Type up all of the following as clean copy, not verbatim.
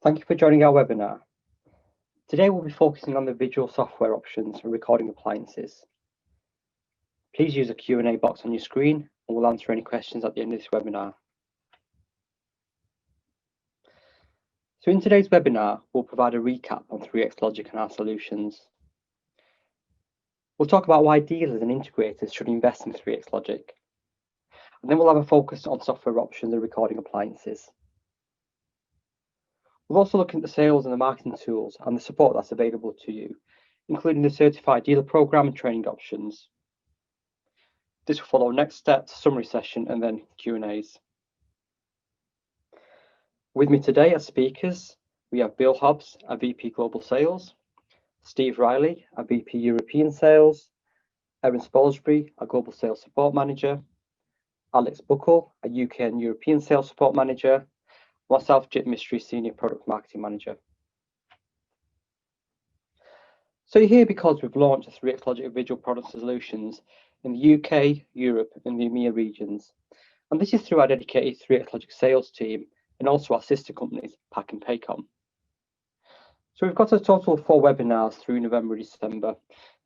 Thank you for joining our webinar. Today we'll be focusing on the VIGIL software options for recording appliances. Please use the Q&A box on your screen and we'll answer any questions at the end of this webinar. So in today's webinar, we'll provide a recap on 3x Logic and our solutions. We'll talk about why dealers and integrators should invest in 3x Logic. And then we'll have a focus on software options and recording appliances. We'll also look into the sales and the marketing tools and the support that's available to you, including the certified dealer program and training options. This will follow next steps, summary session, and then Q&As. With me today as speakers, we have Bill Hobbs, a VP Global Sales, Steve Riley, a VP European Sales, Erin Spolsbury, a Global Sales Support Manager, Alex Buckle, a UK and European Sales Support Manager, myself, Jit Mystery, Senior Product Marketing Manager. So you're here because we've launched the 3x Logic VIGIL product solutions in the UK, Europe, and the EMEA regions. And this is through our dedicated 3x Logic sales team and also our sister companies, Pack and Paycom. So we've got a total of 4 webinars through November and December.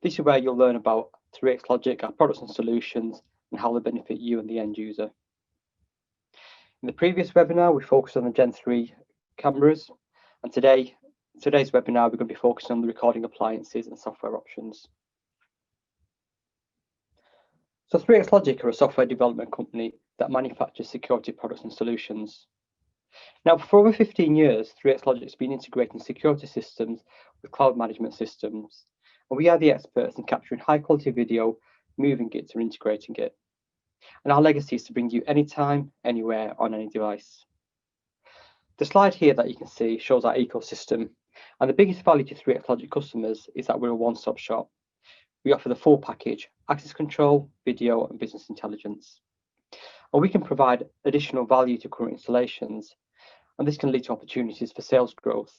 This is where you'll learn about 3x Logic, our products and solutions, and how they benefit you and the end user. In the previous webinar, we focused on the Gen 3 cameras, and today's webinar, we're going to be focusing on the recording appliances and software options. So 3x Logic are a software development company that manufactures security products and solutions. Now, for over 15 years, 3x Logic has been integrating security systems with cloud management systems, and we are the experts in capturing high-quality video, moving it or integrating it. And our legacy is to bring you anytime, anywhere, on any device. The slide here that you can see shows our ecosystem, and the biggest value to 3x Logic customers is that we're a one-stop shop. We offer the full package: access control, video, and business intelligence. And we can provide additional value to current installations, and this can lead to opportunities for sales growth.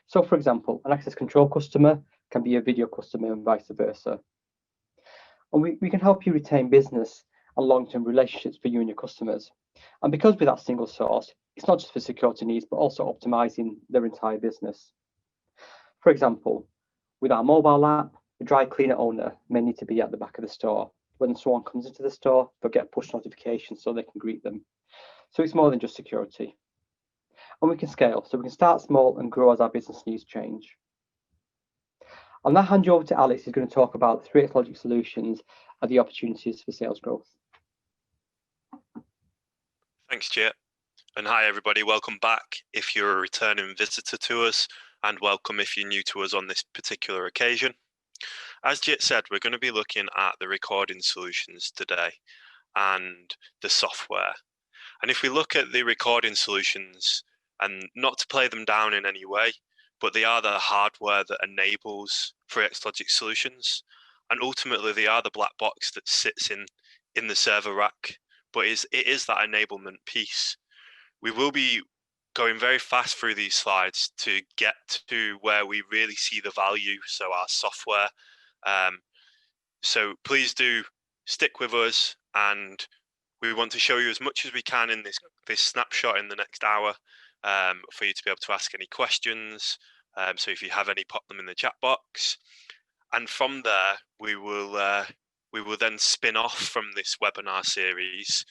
So, for example, an access control customer can be a video customer and vice versa. And we can help you retain business and long-term relationships for you and your customers. And because we're that single source, it's not just for security needs, but also optimizing their entire business. For example, with our mobile app, the dry cleaner owner may need to be at the back of the store. When someone comes into the store, they'll get push notifications so they can greet them. So it's more than just security. And we can scale, so we can start small and grow as our business needs change. I'll now hand you over to Alex, who's going to talk about 3x Logic solutions and the opportunities for sales growth. Thanks, Jit. And hi, everybody. Welcome back if you're a returning visitor to us, and welcome if you're new to us on this particular occasion. As Jit said, we're going to be looking at the recording solutions today and the software. And if we look at the recording solutions, and not to play them down in any way, but they are the hardware that enables 3x Logic solutions. And ultimately, they are the black box that sits in the server rack. But it is that enablement piece. We will be going very fast through these slides to get to where we really see the value, so our software. So please do stick with us, and we want to show you as much as we can in this snapshot in the next hour, for you to be able to ask any questions. So if you have any, pop them in the chat box. And from there, we will then spin off from this webinar series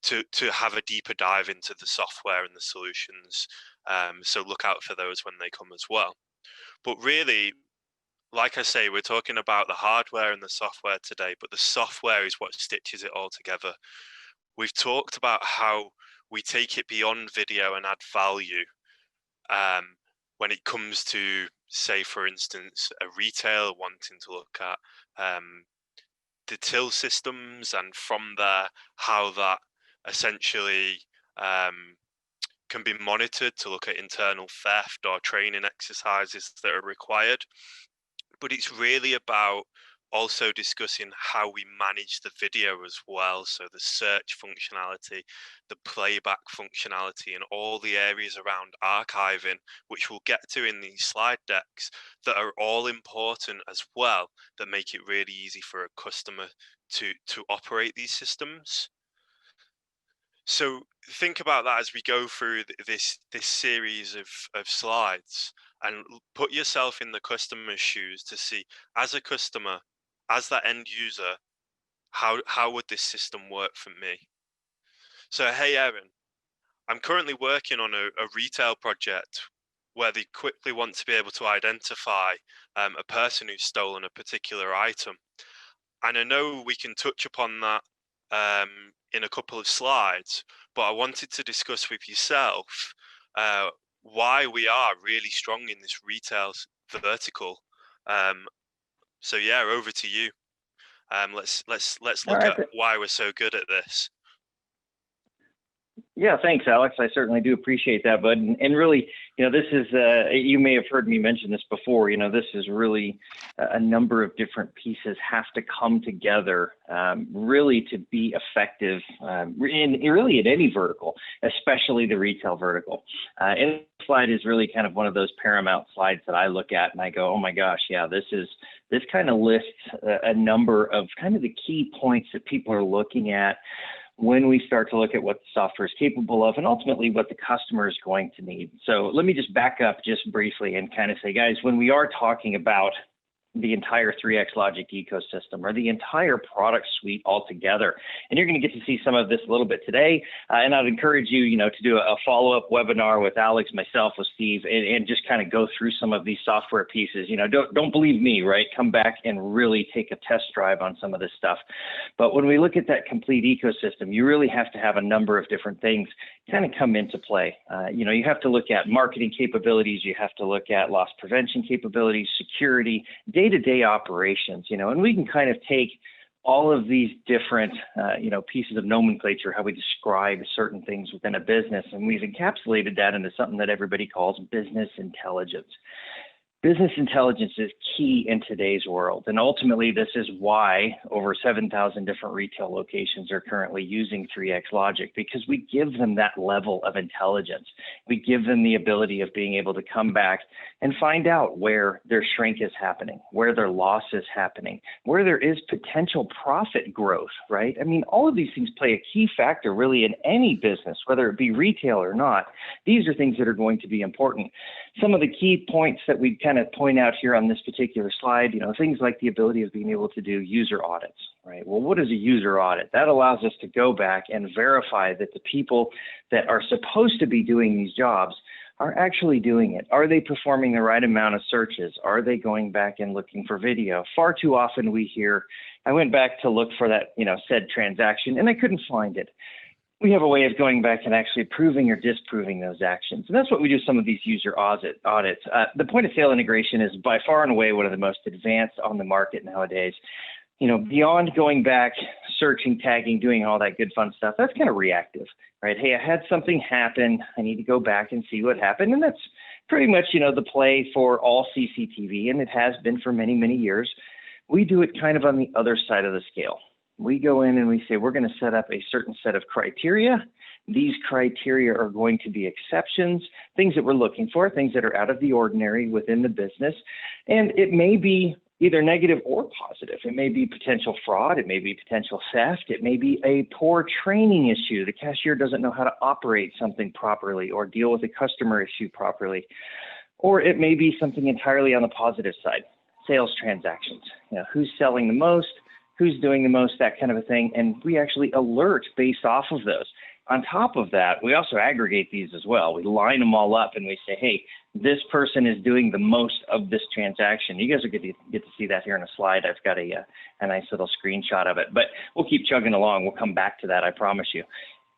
to have a deeper dive into the software and the solutions. So look out for those when they come as well. But really, like I say, we're talking about the hardware and the software today, but the software is what stitches it all together. We've talked about how we take it beyond video and add value when it comes to, say, for instance, a retailer wanting to look at the till systems, and from there, how that essentially can be monitored to look at internal theft or training exercises that are required. But it's really about also discussing how we manage the video as well. So the search functionality, the playback functionality, and all the areas around archiving, which we'll get to in these slide decks, that are all important as well, that make it really easy for a customer to operate these systems. So think about that as we go through this series of slides, and put yourself in the customer's shoes to see, as a customer, as that end user, how would this system work for me? So hey Erin, I'm currently working on a retail project where they quickly want to be able to identify a person who's stolen a particular item. And I know we can touch upon that in a couple of slides, but I wanted to discuss with yourself why we are really strong in this retail vertical. So yeah, over to you. Let's All look right. at why we're so good at this. Yeah, thanks, Alex. I certainly do appreciate that, bud. And really, this is, you may have heard me mention this before, this is really a number of different pieces have to come together really to be effective really in any vertical, especially the retail vertical. And this slide is really kind of one of those paramount slides that I look at and I go, oh my gosh, yeah, this kind of lists a number of kind of the key points that people are looking at when we start to look at what the software is capable of and ultimately what the customer is going to need. So let me just back up just briefly and kind of say, guys, when we are talking about the entire 3X Logic ecosystem or the entire product suite altogether. And you're going to get to see some of this a little bit today. And I'd encourage you, to do a follow-up webinar with Alex, myself, with Steve, and just kind of go through some of these software pieces. Don't believe me, right? Come back and really take a test drive on some of this stuff. But when we look at that complete ecosystem, you really have to have a number of different things kind of come into play. You have to look at marketing capabilities. You have to look at loss prevention capabilities, security, day-to-day operations, and we can kind of take all of these different, pieces of nomenclature, how we describe certain things within a business, and we've encapsulated that into something that everybody calls business intelligence. Business intelligence is key in today's world, and ultimately this is why over 7,000 different retail locations are currently using 3X Logic, because we give them that level of intelligence. We give them the ability of being able to come back and find out where their shrink is happening, where their loss is happening, where there is potential profit growth, right? I mean, all of these things play a key factor really in any business, whether it be retail or not. These are things that are going to be important. Some of the key points that we kind of point out here on this particular slide, things like the ability of being able to do user audits, right? Well, what is a user audit? That allows us to go back and verify that the people that are supposed to be doing these jobs are actually doing it. Are they performing the right amount of searches? Are they going back and looking for video? Far too often we hear, I went back to look for that, said transaction and I couldn't find it. We have a way of going back and actually proving or disproving those actions. And that's what we do some of these user audits. The point of sale integration is by far and away one of the most advanced on the market nowadays. Beyond going back, searching, tagging, doing all that good fun stuff, that's kind of reactive, right? Hey, I had something happen. I need to go back and see what happened. And that's pretty much, the play for all CCTV, and it has been for many, many years. We do it kind of on the other side of the scale. We go in and we say, we're going to set up a certain set of criteria. These criteria are going to be exceptions, things that we're looking for, things that are out of the ordinary within the business. And it may be either negative or positive. It may be potential fraud. It may be potential theft. It may be a poor training issue. The cashier doesn't know how to operate something properly or deal with a customer issue properly. Or it may be something entirely on the positive side, sales transactions. Who's selling the most? Who's doing the most, that kind of a thing. And we actually alert based off of those. On top of that, we also aggregate these as well. We line them all up and we say, hey, this person is doing the most of this transaction. You guys will get to see that here in a slide. I've got a nice little screenshot of it, but we'll keep chugging along. We'll come back to that, I promise you.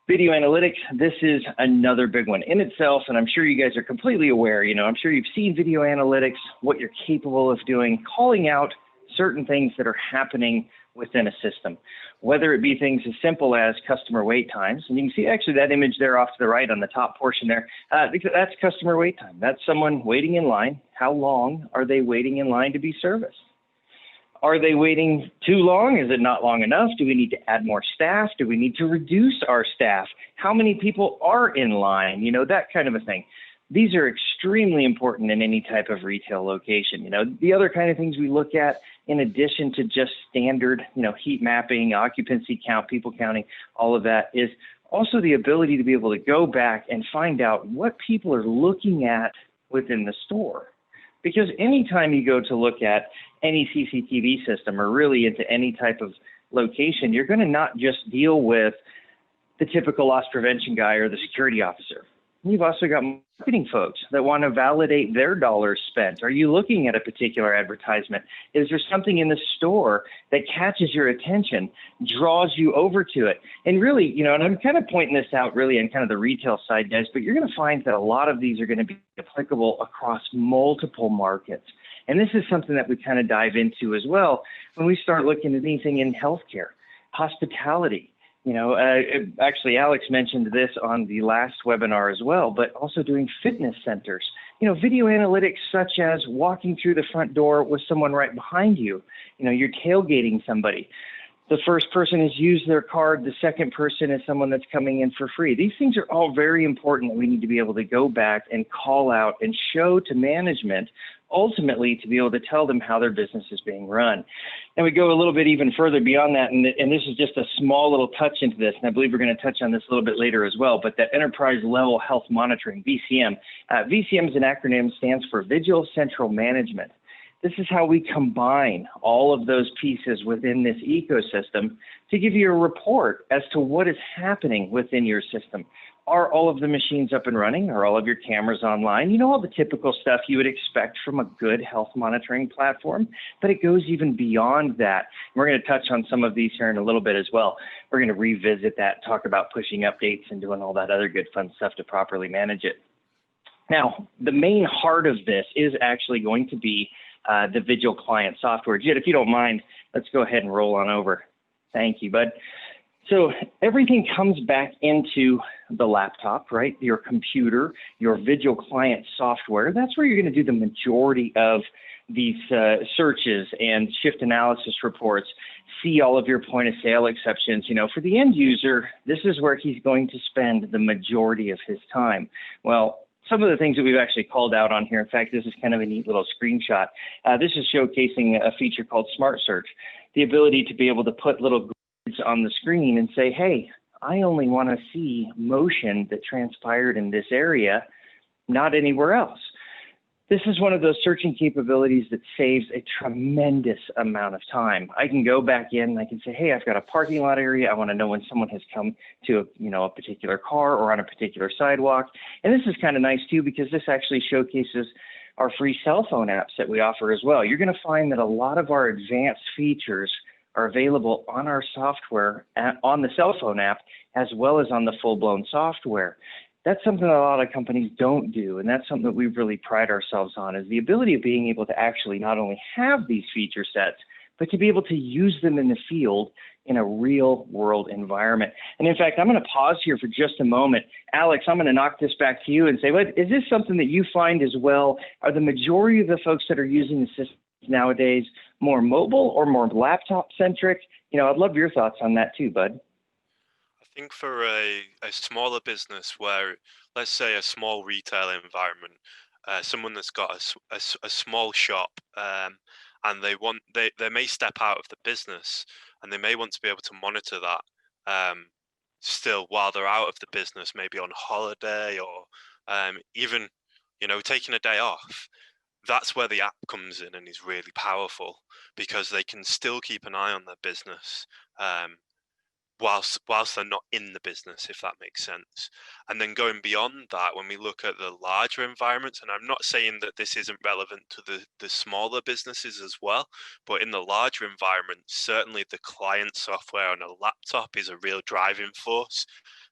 Video analytics, this is another big one in itself, and I'm sure you guys are completely aware, I'm sure you've seen video analytics, what you're capable of doing, calling out certain things that are happening within a system, whether it be things as simple as customer wait times. And you can see actually that image there off to the right on the top portion there, that's customer wait time. That's someone waiting in line. How long are they waiting in line to be serviced? Are they waiting too long? Is it not long enough? Do we need to add more staff? Do we need to reduce our staff? How many people are in line? That kind of a thing. These are extremely important in any type of retail location. The other kind of things we look at in addition to just standard, heat mapping, occupancy count, people counting, all of that is, Also the ability to be able to go back and find out what people are looking at within the store. Because anytime you go to look at any CCTV system or really into any type of location, you're going to not just deal with the typical loss prevention guy or the security officer. You've also got marketing folks that want to validate their dollars spent. Are you looking at a particular advertisement? Is there something in the store that catches your attention, draws you over to it? And really, you know, and I'm kind of pointing this out really on kind of the retail side, guys, but you're going to find that a lot of these are going to be applicable across multiple markets. And this is something that we kind of dive into as well when we start looking at anything in healthcare, hospitality. You know, actually, Alex mentioned this on the last webinar as well, but also doing fitness centers. You know, video analytics such as walking through the front door with someone right behind you. You know, you're tailgating somebody. The first person has used their card. The second person is someone that's coming in for free. These things are all very important that we need to be able to go back and call out and show to management, ultimately to be able to tell them how their business is being run. And we go a little bit even further beyond that, and this is just a small little touch into this, and I believe we're going to touch on this a little bit later as well, but that enterprise level health monitoring, VCM. VCM is an acronym, stands for Vigil Central Management. This is how we combine all of those pieces within this ecosystem to give you a report as to what is happening within your system. Are all of the machines up and running? Are all of your cameras online? You know, all the typical stuff you would expect from a good health monitoring platform, but it goes even beyond that. We're going to touch on some of these here in a little bit as well. We're going to revisit that, talk about pushing updates and doing all that other good fun stuff to properly manage it. Now, the main heart of this is actually going to be the Vigil client software. Jid, if you don't mind, let's go ahead and roll on over. Thank you, bud. So everything comes back into the laptop, right? Your computer, your Vigil client software. That's where you're going to do the majority of these searches and shift analysis reports, see all of your point of sale exceptions. You know, for the end user, this is where he's going to spend the majority of his time. Well, some of the things that we've actually called out on here, in fact, this is kind of a neat little screenshot. This is showcasing a feature called Smart Search, the ability to be able to put little grids on the screen and say, hey, I only want to see motion that transpired in this area, not anywhere else. This is one of those searching capabilities that saves a tremendous amount of time. I can go back in and I can say, hey, I've got a parking lot area. I want to know when someone has come to a particular car or on a particular sidewalk. And this is kind of nice too, because this actually showcases our free cell phone apps that we offer as well. You're going to find that a lot of our advanced features are available on our software, on the cell phone app, as well as on the full-blown software. That's something that a lot of companies don't do, and that's something that we really pride ourselves on, is the ability of being able to actually not only have these feature sets, but to be able to use them in the field in a real world environment. And in fact, I'm going to pause here for just a moment. Alex, I'm going to knock this back to you and say, is this something that you find as well? Are the majority of the folks that are using the system nowadays more mobile or more laptop centric? You know, I'd love your thoughts on that too, bud. I think for a smaller business where, let's say, a small retail environment, someone that's got a small shop, and they may step out of the business, and they may want to be able to monitor that still while they're out of the business, maybe on holiday or even, you know, taking a day off. That's where the app comes in and is really powerful, because they can still keep an eye on their business whilst they're not in the business, if that makes sense. And then going beyond that, when we look at the larger environments, and I'm not saying that this isn't relevant to the smaller businesses as well, but in the larger environments, certainly the client software on a laptop is a real driving force,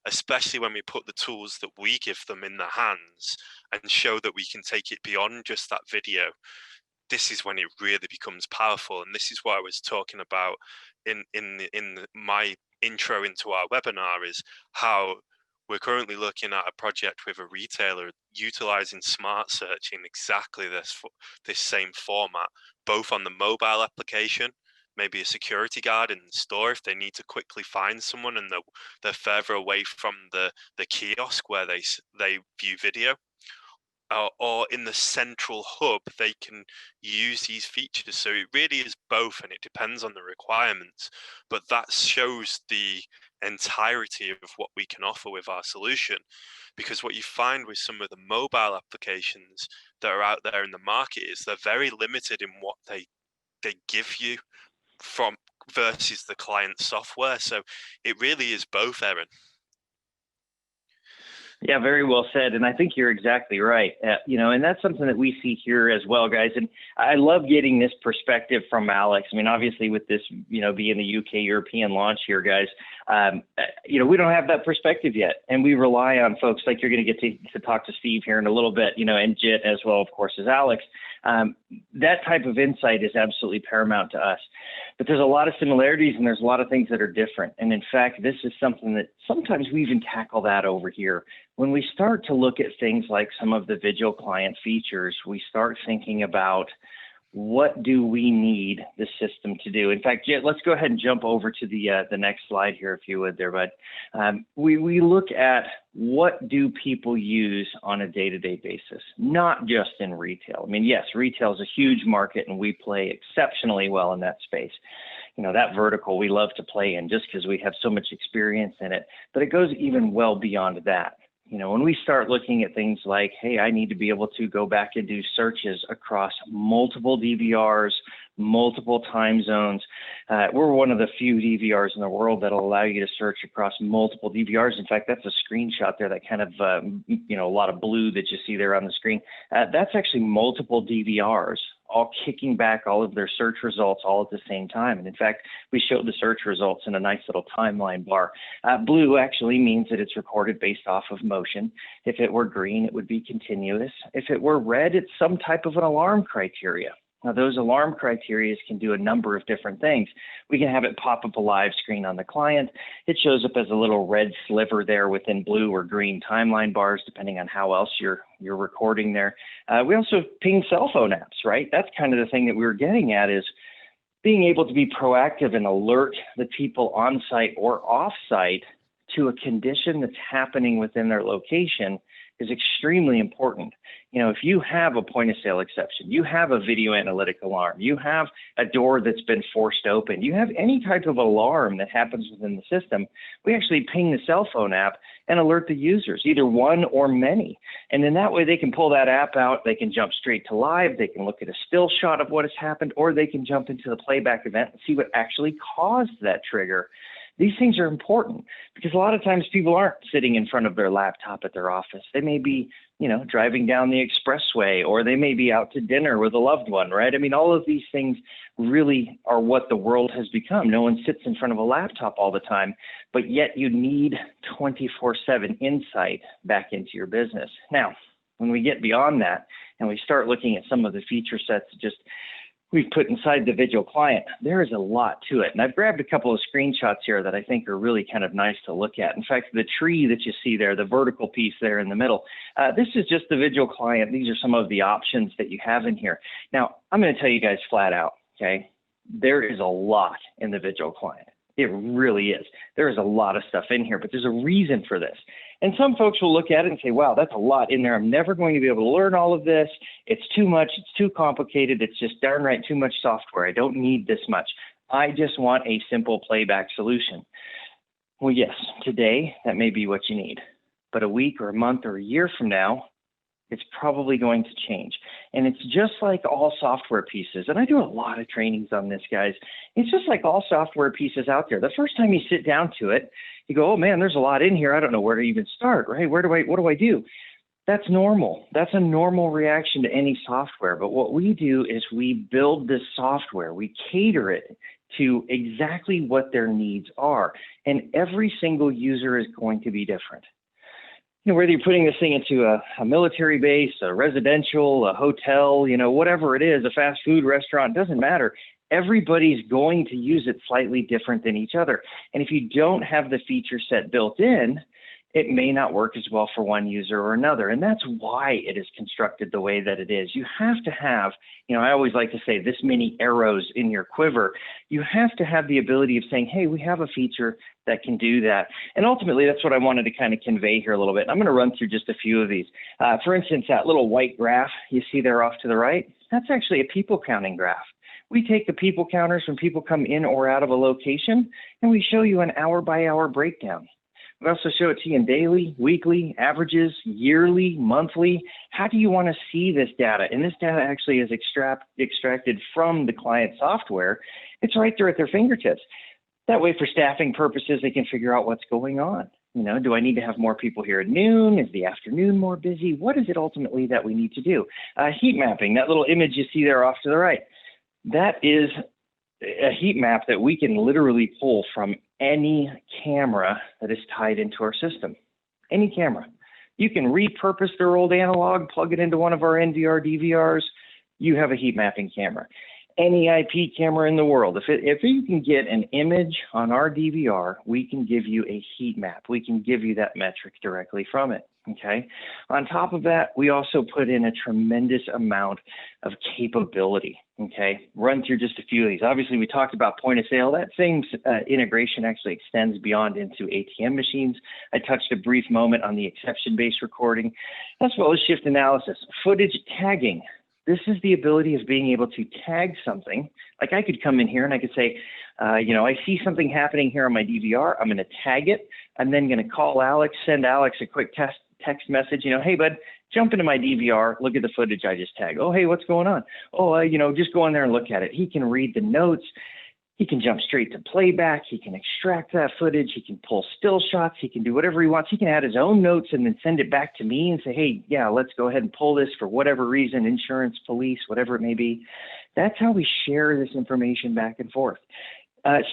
especially when we put the tools that we give them in their hands and show that we can take it beyond just that video. This is when it really becomes powerful. And this is what I was talking about in my intro into our webinar, is how we're currently looking at a project with a retailer utilizing smart search in exactly this same format, both on the mobile application, maybe a security guard in the store if they need to quickly find someone and they're further away from the kiosk where they view video. Or in the central hub, they can use these features. So it really is both, and it depends on the requirements. But that shows the entirety of what we can offer with our solution. Because what you find with some of the mobile applications that are out there in the market is they're very limited in what they give you from versus the client software. So it really is both, Aaron. Yeah, very well said. And I think you're exactly right. And that's something that we see here as well, guys. And I love getting this perspective from Alex. I mean, obviously with this, being the UK European launch here, guys, we don't have that perspective yet. And we rely on folks like you're going to get to talk to Steve here in a little bit, and Jit as well, of course, as Alex. That type of insight is absolutely paramount to us. But there's a lot of similarities and there's a lot of things that are different. And in fact, this is something that sometimes we even tackle that over here. When we start to look at things like some of the Vigil client features, we start thinking about what do we need the system to do. In fact, Jit, let's go ahead and jump over to the next slide here, if you would there, bud. We look at what do people use on a day-to-day basis, not just in retail. I mean, yes, retail is a huge market and we play exceptionally well in that space. That vertical we love to play in just because we have so much experience in it, but it goes even well beyond that. When we start looking at things like, hey, I need to be able to go back and do searches across multiple DVRs, multiple time zones. We're one of the few DVRs in the world that'll allow you to search across multiple DVRs. In fact, that's a screenshot there, that kind of, a lot of blue that you see there on the screen. That's actually multiple DVRs, all kicking back all of their search results all at the same time. And in fact, we showed the search results in a nice little timeline bar. Blue actually means that it's recorded based off of motion. If it were green, it would be continuous. If it were red, it's some type of an alarm criteria. Now, those alarm criteria can do a number of different things. We can have it pop up a live screen on the client. It shows up as a little red sliver there within blue or green timeline bars, depending on how else you're recording there. We also ping cell phone apps, right? That's kind of the thing that we were getting at, is being able to be proactive and alert the people on site or off site to a condition that's happening within their location is extremely important. If you have a point of sale exception, you have a video analytic alarm, you have a door that's been forced open, you have any type of alarm that happens within the system, we actually ping the cell phone app and alert the users, either one or many. And then that way they can pull that app out, they can jump straight to live, they can look at a still shot of what has happened, or they can jump into the playback event and see what actually caused that trigger. These things are important because a lot of times people aren't sitting in front of their laptop at their office. They may be, driving down the expressway, or they may be out to dinner with a loved one, right? I mean, all of these things really are what the world has become. No one sits in front of a laptop all the time, but yet you need 24/7 insight back into your business. Now, when we get beyond that and we start looking at some of the feature sets we've put inside the Vigil client, there is a lot to it. And I've grabbed a couple of screenshots here that I think are really kind of nice to look at. In fact, the tree that you see there, the vertical piece there in the middle, this is just the Vigil client. These are some of the options that you have in here. Now, I'm going to tell you guys flat out, okay? There is a lot in the Vigil client. It really is. There is a lot of stuff in here, but there's a reason for this. And some folks will look at it and say, wow, that's a lot in there. I'm never going to be able to learn all of this. It's too much. It's too complicated. It's just darn right too much software. I don't need this much. I just want a simple playback solution. Well, yes, today that may be what you need. But a week or a month or a year from now, it's probably going to change. And it's just like all software pieces. And I do a lot of trainings on this, guys. It's just like all software pieces out there. The first time you sit down to it, you go, oh man, there's a lot in here. I don't know where to even start, right? What do I do? That's normal. That's a normal reaction to any software. But what we do is we build this software. We cater it to exactly what their needs are. And every single user is going to be different. Whether you're putting this thing into a military base, a residential, a hotel, whatever it is, a fast food restaurant, doesn't matter. Everybody's going to use it slightly different than each other. And if you don't have the feature set built in, it may not work as well for one user or another. And that's why it is constructed the way that it is. You have to have, I always like to say this many arrows in your quiver. You have to have the ability of saying, hey, we have a feature that can do that. And ultimately, that's what I wanted to kind of convey here a little bit. I'm going to run through just a few of these. For instance, that little white graph you see there off to the right, that's actually a people counting graph. We take the people counters when people come in or out of a location, and we show you an hour-by-hour breakdown. We also show it to you in daily, weekly, averages, yearly, monthly. How do you want to see this data? And this data actually is extracted from the client software. It's right there at their fingertips. That way, for staffing purposes, they can figure out what's going on. You know, do I need to have more people here at noon? Is the afternoon more busy? What is it ultimately that we need to do? Heat mapping, that little image you see there off to the right, that is a heat map that we can literally pull from any camera that is tied into our system. Any camera. You can repurpose their old analog, plug it into one of our NVR DVRs, you have a heat mapping camera. Any IP camera in the world, if you can get an image on our DVR, we can give you a heat map. We can give you that metric directly from it, okay? On top of that, we also put in a tremendous amount of capability, okay? Run through just a few of these. Obviously, we talked about point of sale. That same integration actually extends beyond into ATM machines. I touched a brief moment on the exception-based recording, as well as shift analysis. Footage tagging. This is the ability of being able to tag something. Like I could come in here and I could say, you know, I see something happening here on my DVR. I'm going to tag it. I'm then going to call Alex, send Alex a quick text message, you know, hey, bud, jump into my DVR. Look at the footage I just tagged. Oh, hey, what's going on? Oh, you know, just go in there and look at it. He can read the notes. He can jump straight to playback. He can extract that footage. He can pull still shots. He can do whatever he wants. He can add his own notes and then send it back to me and say, hey, yeah, let's go ahead and pull this for whatever reason, insurance, police, whatever it may be. That's how we share this information back and forth.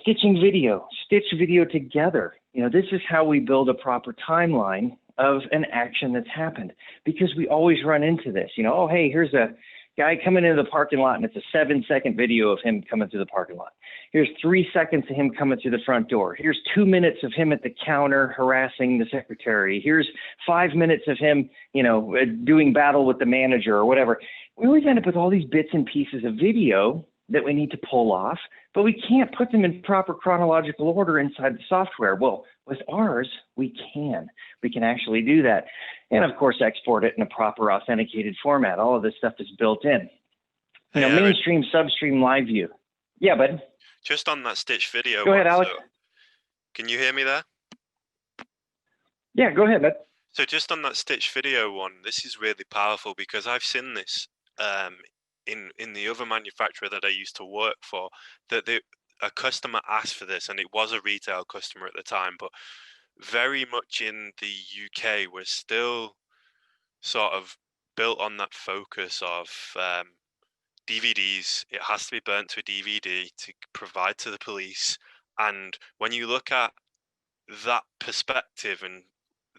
Stitching video, stitch video together. You know, this is how we build a proper timeline of an action that's happened, because we always run into this. You know, oh, hey, here's a guy coming into the parking lot, and it's a 7-second video of him coming through the parking lot. Here's 3 seconds of him coming through the front door. Here's 2 minutes of him at the counter harassing the secretary. Here's 5 minutes of him, you know, doing battle with the manager or whatever. We always end up with all these bits and pieces of video that we need to pull off, but we can't put them in proper chronological order inside the software. Well, with ours, we can. We can actually do that. And of course, export it in a proper authenticated format. All of this stuff is built in. You know, mainstream, substream, live view. Yeah, bud. Just on that stitch video. Go ahead, Alex. So, can you hear me there? Yeah, go ahead, bud. So just on that stitch video one, this is really powerful because I've seen this in the other manufacturer that I used to work for, that a customer asked for this, and it was a retail customer at the time, but very much in the UK, we're still sort of built on that focus of DVDs. It has to be burnt to a DVD to provide to the police. And when you look at that perspective and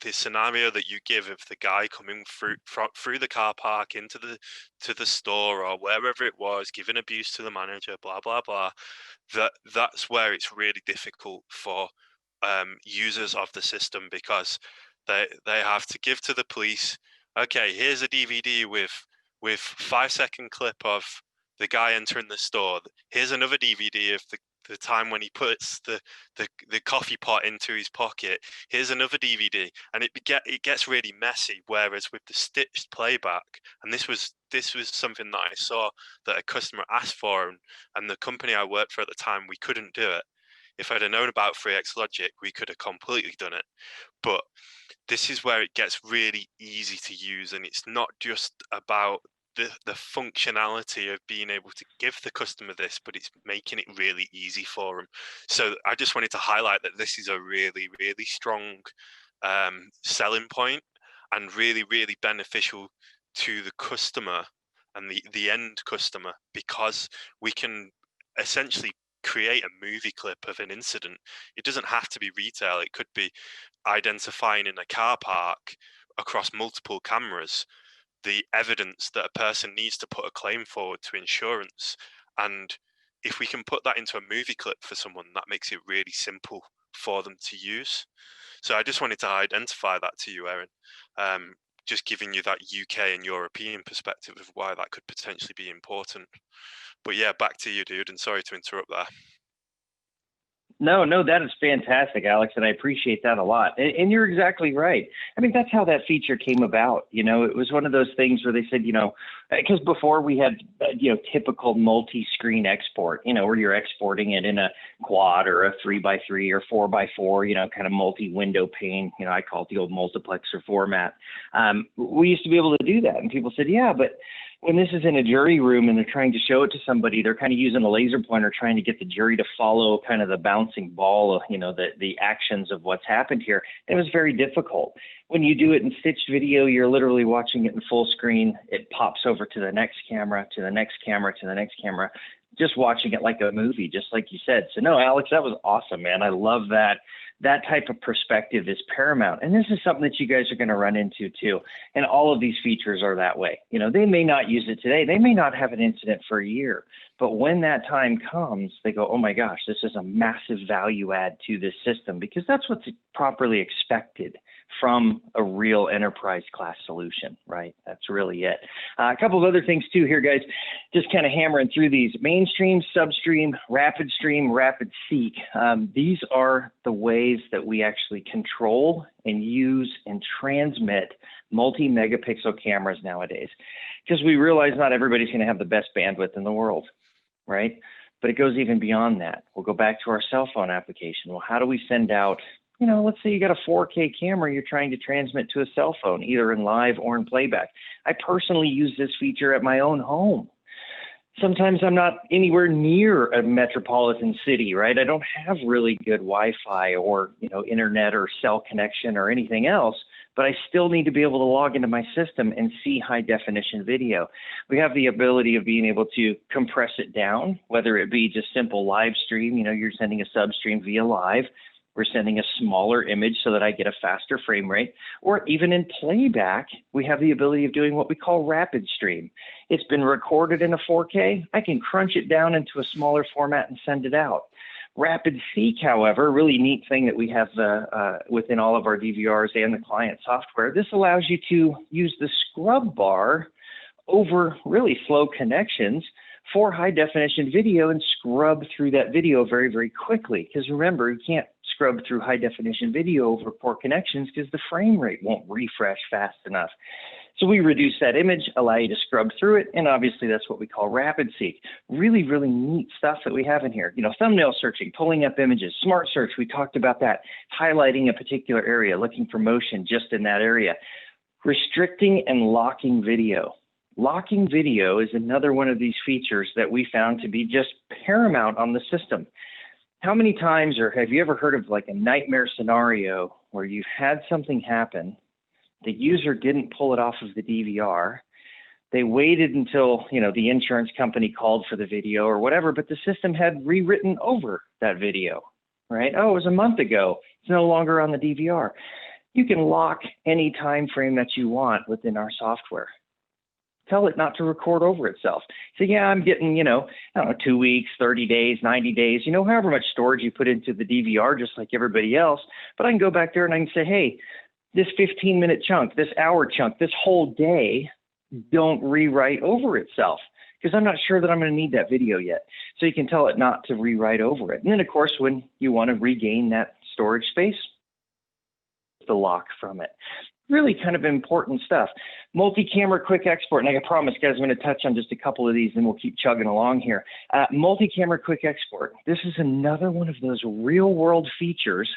the scenario that you give of the guy coming through the car park into the store or wherever it was, giving abuse to the manager, blah blah blah, that's where it's really difficult for users of the system, because they have to give to the police, okay, here's a DVD with 5-second clip of the guy entering the store. Here's another DVD of the time when he puts the coffee pot into his pocket. Here's another DVD, and it gets really messy. Whereas with the stitched playback, and this was something that I saw that a customer asked for, and the company I worked for at the time, we couldn't do it. If I'd have known about 3X Logic, we could have completely done it. But this is where it gets really easy to use, and it's not just about the functionality of being able to give the customer this, but it's making it really easy for them. So I just wanted to highlight that this is a really, really strong selling point, and really, really beneficial to the customer and the end customer, because we can essentially create a movie clip of an incident. It doesn't have to be retail. It could be identifying in a car park across multiple cameras the evidence that a person needs to put a claim forward to insurance. And if we can put that into a movie clip for someone, that makes it really simple for them to use. So I just wanted to identify that to you, Erin, just giving you that UK and European perspective of why that could potentially be important. But yeah, back to you, dude, and sorry to interrupt there. No, that is fantastic, Alex, and I appreciate that a lot. And you're exactly right. I mean, that's how that feature came about. You know, it was one of those things where they said, you know, because before we had, you know, typical multi-screen export, you know, where you're exporting it in a quad or a 3x3 or 4x4, you know, kind of multi-window pane. You know, I call it the old multiplexer format. We used to be able to do that, and people said, yeah, but when this is in a jury room and they're trying to show it to somebody, they're kind of using a laser pointer trying to get the jury to follow kind of the bouncing ball of, you know, the actions of what's happened here. It was very difficult. When you do it in stitched video, you're literally watching it in full screen. It pops over to the next camera, to the next camera, to the next camera, just watching it like a movie, just like you said. So no, Alex, that was awesome, man. I love that. That type of perspective is paramount. And this is something that you guys are going to run into too. And all of these features are that way. You know, they may not use it today. They may not have an incident for a year. But when that time comes, they go, oh my gosh, this is a massive value add to this system, because that's what's properly expected from a real enterprise class solution, right? That's really it. A couple of other things too here, guys, just kind of hammering through these. Mainstream, substream, rapid stream, rapid seek. These are the ways that we actually control and use and transmit multi-megapixel cameras nowadays, because we realize not everybody's going to have the best bandwidth in the world, right? But it goes even beyond that. We'll go back to our cell phone application. Well, how do we send out, you know, let's say you got a 4K camera you're trying to transmit to a cell phone, either in live or in playback. I personally use this feature at my own home. Sometimes I'm not anywhere near a metropolitan city, right? I don't have really good Wi-Fi or, you know, internet or cell connection or anything else, but I still need to be able to log into my system and see high definition video. We have the ability of being able to compress it down, whether it be just simple live stream, you know, you're sending a substream via live. We're sending a smaller image so that I get a faster frame rate, or even in playback, we have the ability of doing what we call rapid stream. It's been recorded in a 4K. I can crunch it down into a smaller format and send it out. Rapid seek, however, a really neat thing that we have within all of our DVRs and the client software, this allows you to use the scrub bar over really slow connections for high definition video and scrub through that video very, very quickly. Because remember, you can't scrub through high definition video over poor connections because the frame rate won't refresh fast enough. So we reduce that image, allow you to scrub through it, and obviously that's what we call rapid seek. Really, really neat stuff that we have in here. You know, thumbnail searching, pulling up images, smart search, we talked about that, highlighting a particular area, looking for motion just in that area, restricting and locking video. Locking video is another one of these features that we found to be just paramount on the system. How many times, or have you ever heard of like a nightmare scenario where you've had something happen, the user didn't pull it off of the DVR, they waited until, you know, the insurance company called for the video or whatever, but the system had rewritten over that video, right? Oh, it was a month ago. It's no longer on the DVR. You can lock any time frame that you want within our software. Tell it not to record over itself. So yeah, I'm getting, you know, I don't know, 2 weeks, 30 days, 90 days, you know, however much storage you put into the DVR, just like everybody else. But I can go back there and I can say, hey, this 15-minute chunk, this hour chunk, this whole day, don't rewrite over itself, because I'm not sure that I'm going to need that video yet. So you can tell it not to rewrite over it. And then, of course, when you want to regain that storage space, the lock from it. Really kind of important stuff. Multi-camera quick export. And I promise, guys, I'm going to touch on just a couple of these and we'll keep chugging along here. Multi-camera quick export. This is another one of those real-world features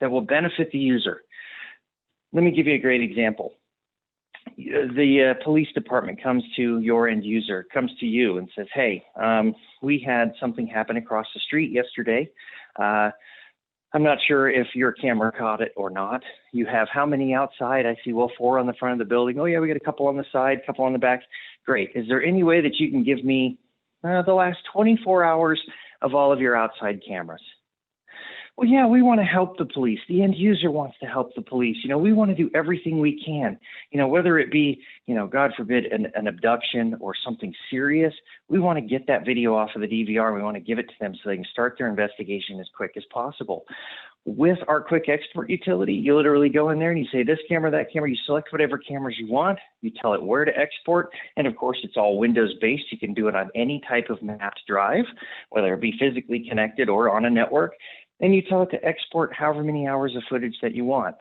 that will benefit the user. Let me give you a great example. The police department comes to your end user, comes to you and says, hey, we had something happen across the street yesterday. I'm not sure if your camera caught it or not. You have how many outside? I see, well, 4 on the front of the building. Oh, yeah, we got a couple on the side, a couple on the back. Great. Is there any way that you can give me the last 24 hours of all of your outside cameras? Well, yeah, we want to help the police. The end user wants to help the police. You know, we want to do everything we can, you know, whether it be, you know, God forbid, an abduction or something serious. We want to get that video off of the DVR. We want to give it to them so they can start their investigation as quick as possible. With our quick export utility, you literally go in there and you say this camera, that camera, you select whatever cameras you want, you tell it where to export, and of course it's all Windows-based. You can do it on any type of mapped drive, whether it be physically connected or on a network. Then you tell it to export however many hours of footage that you want.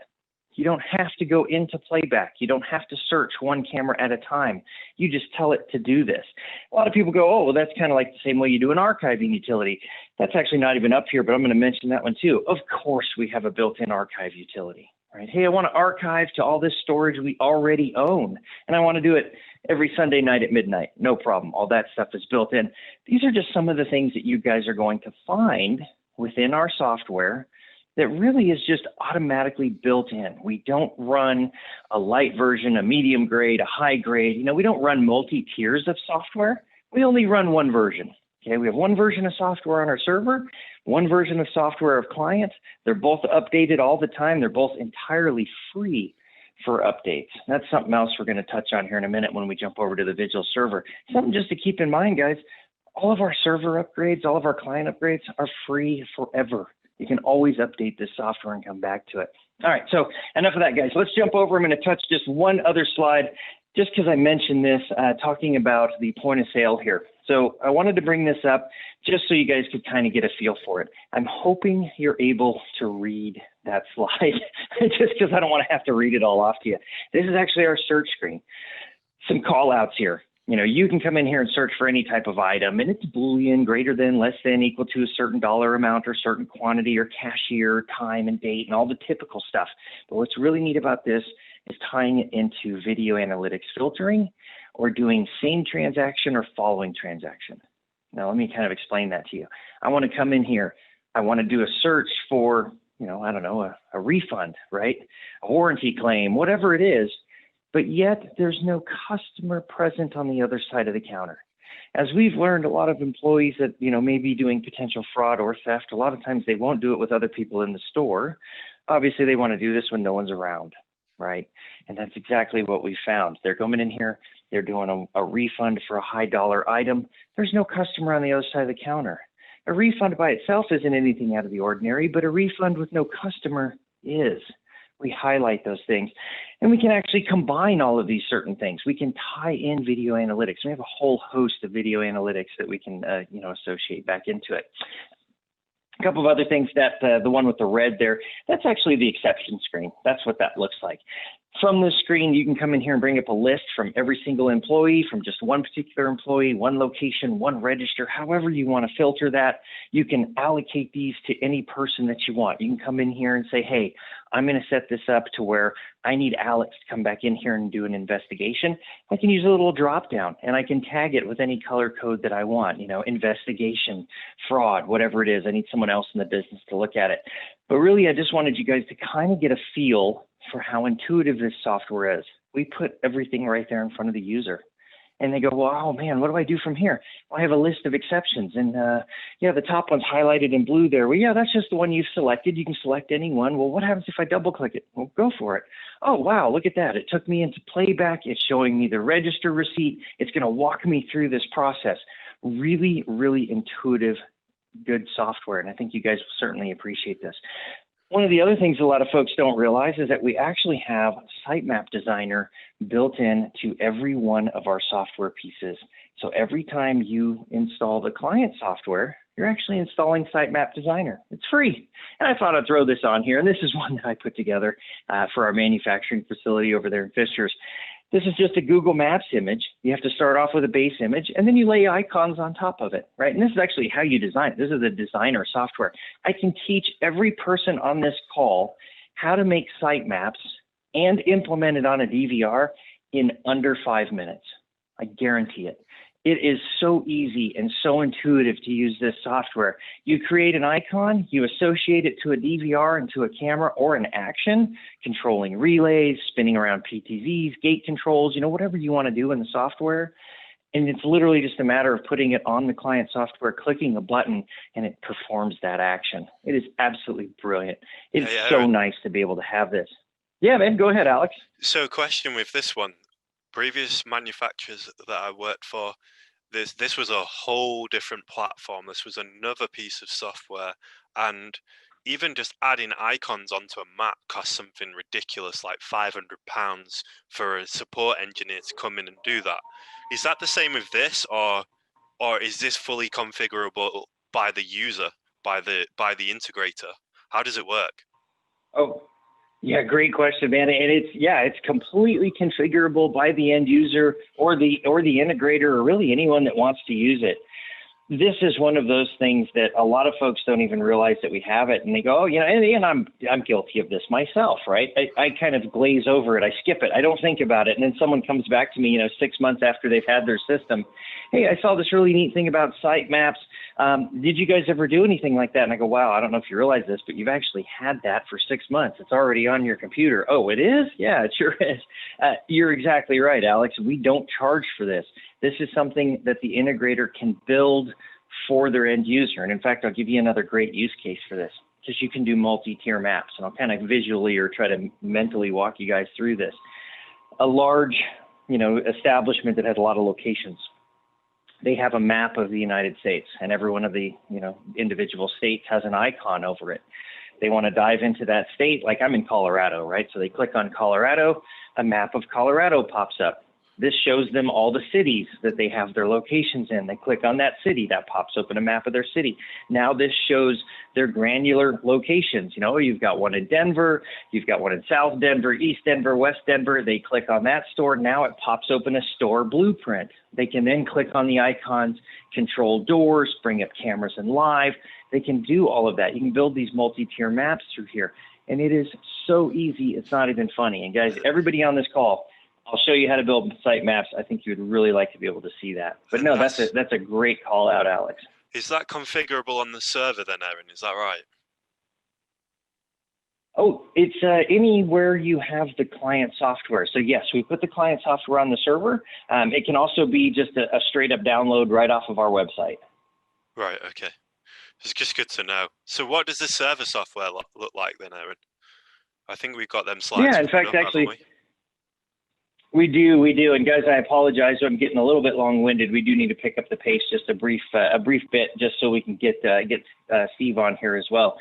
You don't have to go into playback. You don't have to search one camera at a time. You just tell it to do this. A lot of people go, oh, well, that's kind of like the same way you do an archiving utility. That's actually not even up here, but I'm going to mention that one too. Of course, we have a built-in archive utility, right? Hey, I want to archive to all this storage we already own, and I want to do it every Sunday night at midnight. No problem. All that stuff is built in. These are just some of the things that you guys are going to find within our software that really is just automatically built in. We don't run a light version, a medium grade, a high grade. You know, we don't run multi-tiers of software. We only run one version. Okay, we have one version of software on our server, one version of software of client. They're both updated all the time. They're both entirely free for updates. That's something else we're going to touch on here in a minute when we jump over to the Vigil server. Something just to keep in mind, guys, all of our server upgrades, all of our client upgrades are free forever. You can always update this software and come back to it. All right, so enough of that, guys. Let's jump over. I'm going to touch just one other slide, just because I mentioned this, talking about the point of sale here. So I wanted to bring this up just so you guys could kind of get a feel for it. I'm hoping you're able to read that slide, just because I don't want to have to read it all off to you. This is actually our search screen. Some call outs here. You know, you can come in here and search for any type of item, and it's Boolean, greater than, less than, equal to a certain dollar amount or certain quantity or cashier, time and date, and all the typical stuff. But what's really neat about this is tying it into video analytics filtering or doing same transaction or following transaction. Now, let me kind of explain that to you. I want to come in here. I want to do a search for, you know, I don't know, a refund, right? A warranty claim, whatever it is. But yet there's no customer present on the other side of the counter. As we've learned, a lot of employees that, you know, may be doing potential fraud or theft, a lot of times they won't do it with other people in the store. Obviously, they want to do this when no one's around, right? And that's exactly what we found. They're coming in here, they're doing a refund for a high dollar item. There's no customer on the other side of the counter. A refund by itself isn't anything out of the ordinary, but a refund with no customer is. We highlight those things, and we can actually combine all of these certain things. We can tie in video analytics. We have a whole host of video analytics that we can, you know, associate back into it. A couple of other things that the one with the red there, that's actually the exception screen. That's what that looks like. From this screen, you can come in here and bring up a list from every single employee, from just one particular employee, one location, one register, however you want to filter that. You can allocate these to any person that you want. You can come in here and say, hey, I'm going to set this up to where I need Alex to come back in here and do an investigation. I can use a little drop down and I can tag it with any color code that I want, you know, investigation, fraud, whatever it is. I need someone else in the business to look at it. But really, I just wanted you guys to kind of get a feel for how intuitive this software is. We put everything right there in front of the user. And they go, well, oh man, what do I do from here? Well, I have a list of exceptions. And yeah, the top one's highlighted in blue there. Well, yeah, that's just the one you've selected. You can select any one. Well, what happens if I double click it? Well, go for it. Oh, wow, look at that. It took me into playback. It's showing me the register receipt. It's going to walk me through this process. Really, really intuitive, good software. And I think you guys will certainly appreciate this. One of the other things a lot of folks don't realize is that we actually have Sitemap Designer built in to every one of our software pieces. So every time you install the client software, you're actually installing Sitemap Designer. It's free. And I thought I'd throw this on here. And this is one that I put together for our manufacturing facility over there in Fishers. This is just a Google Maps image. You have to start off with a base image, and then you lay icons on top of it, right? And this is actually how you design it. This is the designer software. I can teach every person on this call how to make sitemaps and implement it on a DVR in under 5 minutes. I guarantee it. It is so easy and so intuitive to use this software. You create an icon, you associate it to a DVR and to a camera or an action, controlling relays, spinning around PTZs, gate controls, you know, whatever you want to do in the software. And it's literally just a matter of putting it on the client software, clicking a button, and it performs that action. It is absolutely brilliant. It's so nice to be able to have this. Yeah, man, go ahead, Alex. So question with this one. Previous manufacturers that I worked for, this was a whole different platform. This was another piece of software, and even just adding icons onto a map cost something ridiculous, like £500 for a support engineer to come in and do that. Is that the same with this, or is this fully configurable by the user by the integrator? How does it work? Oh, yeah, great question, man. And it's completely configurable by the end user or the integrator, or really anyone that wants to use it. This is one of those things that a lot of folks don't even realize that we have it, and they go, oh, you know, and I'm guilty of this myself, right? I kind of glaze over it, I skip it, I don't think about it, and then someone comes back to me, you know, 6 months after they've had their system, hey, I saw this really neat thing about sitemaps. Did you guys ever do anything like that? And I go, wow, I don't know if you realize this, but you've actually had that for 6 months. It's already on your computer. Oh, it is? Yeah, it sure is. You're exactly right, Alex. We don't charge for this. This is something that the integrator can build for their end user. And in fact, I'll give you another great use case for this, because you can do multi-tier maps. And I'll kind of visually or try to mentally walk you guys through this. A large, you know, establishment that has a lot of locations. They have a map of the United States, and every one of the, you know, individual states has an icon over it. They want to dive into that state, like I'm in Colorado, right? So they click on Colorado, a map of Colorado pops up. This shows them all the cities that they have their locations in. They click on that city, that pops open a map of their city. Now this shows their granular locations. You know, you've got one in Denver, you've got one in South Denver, East Denver, West Denver. They click on that store. Now it pops open a store blueprint. They can then click on the icons, control doors, bring up cameras and live. They can do all of that. You can build these multi-tier maps through here. And it is so easy, it's not even funny. And guys, everybody on this call, I'll show you how to build site maps. I think you would really like to be able to see that. But no, that's a great call out, Alex. Is that configurable on the server then, Aaron? Is that right? Oh, it's anywhere you have the client software. So yes, we put the client software on the server. It can also be just a straight up download right off of our website. Right, okay. It's just good to know. So what does the server software look like then, Aaron? I think we've got them slides. Yeah, in fact, actually, we do. And guys, I apologize. I'm getting a little bit long-winded. We do need to pick up the pace just a brief bit, just so we can get Steve on here as well.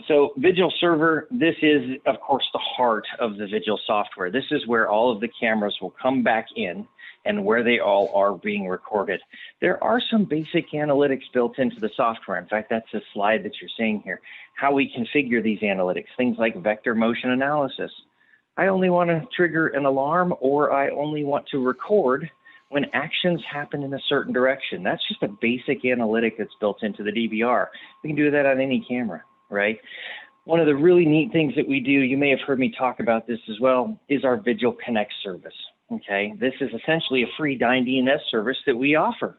So Vigil Server, this is, of course, the heart of the Vigil software. This is where all of the cameras will come back in and where they all are being recorded. There are some basic analytics built into the software. In fact, that's the slide that you're seeing here. How we configure these analytics, things like vector motion analysis. I only want to trigger an alarm, or I only want to record when actions happen in a certain direction. That's just a basic analytic that's built into the DVR. We can do that on any camera, right? One of the really neat things that we do, you may have heard me talk about this as well, is our Vigil Connect service, okay? This is essentially a free DNS service that we offer.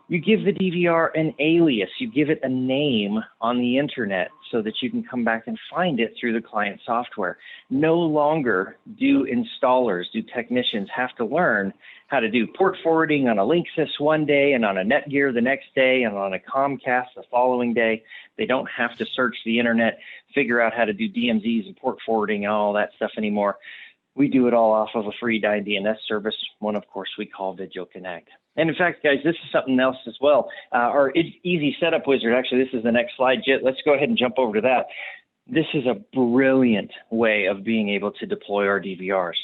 You give the DVR an alias, you give it a name on the internet so that you can come back and find it through the client software. No longer do installers, do technicians have to learn how to do port forwarding on a Linksys one day and on a Netgear the next day and on a Comcast the following day. They don't have to search the internet, figure out how to do DMZs and port forwarding and all that stuff anymore. We do it all off of a free DNS service, one of course we call Vigil Connect. And in fact, guys, this is something else as well. Our easy setup wizard, actually, this is the next slide. Let's go ahead and jump over to that. This is a brilliant way of being able to deploy our DVRs.